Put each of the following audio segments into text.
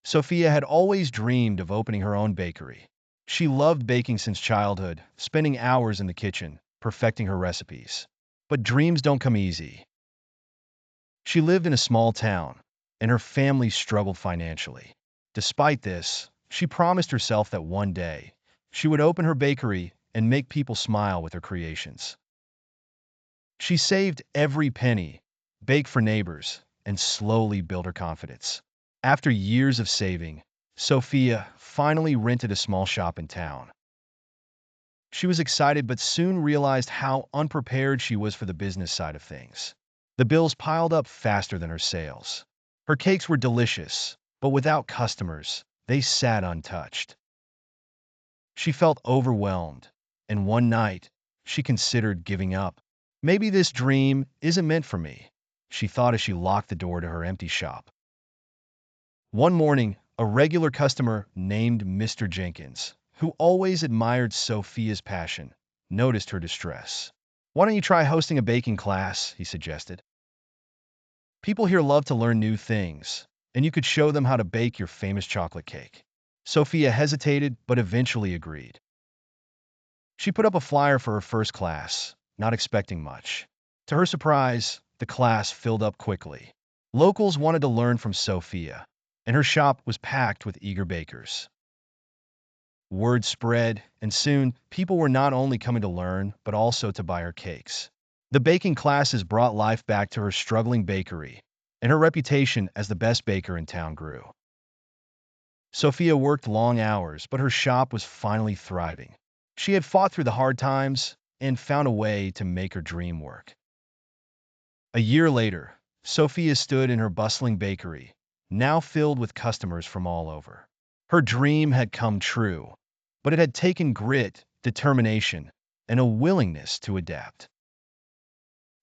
Sophia had always dreamed of opening her own bakery. She loved baking since childhood, spending hours in the kitchen, perfecting her recipes. But dreams don't come easy. She lived in a small town, and her family struggled financially. Despite this, she promised herself that one day, she would open her bakery and make people smile with her creations. She saved every penny, baked for neighbors, and slowly built her confidence. After years of saving, Sophia finally rented a small shop in town. She was excited but soon realized how unprepared she was for the business side of things. The bills piled up faster than her sales. Her cakes were delicious, but without customers, they sat untouched. She felt overwhelmed, and one night, she considered giving up. Maybe this dream isn't meant for me, she thought as she locked the door to her empty shop. One morning, a regular customer named Mr. Jenkins, who always admired Sophia's passion, noticed her distress. "Why don't you try hosting a baking class?" he suggested. "People here love to learn new things, and you could show them how to bake your famous chocolate cake." Sophia hesitated but eventually agreed. She put up a flyer for her first class, not expecting much. To her surprise, the class filled up quickly. Locals wanted to learn from Sophia, and her shop was packed with eager bakers. Word spread, and soon people were not only coming to learn, but also to buy her cakes. The baking classes brought life back to her struggling bakery, and her reputation as the best baker in town grew. Sophia worked long hours, but her shop was finally thriving. She had fought through the hard times and found a way to make her dream work. A year later, Sophia stood in her bustling bakery, now filled with customers from all over. Her dream had come true, but it had taken grit, determination, and a willingness to adapt.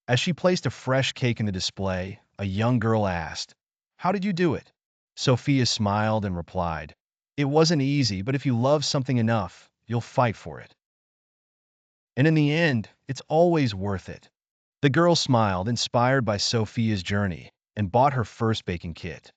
As she placed a fresh cake in the display, a young girl asked, "How did you do it?" Sophia smiled and replied, "It wasn't easy, but if you love something enough, you'll fight for it. And in the end, it's always worth it." The girl smiled, inspired by Sophia's journey, and bought her first baking kit.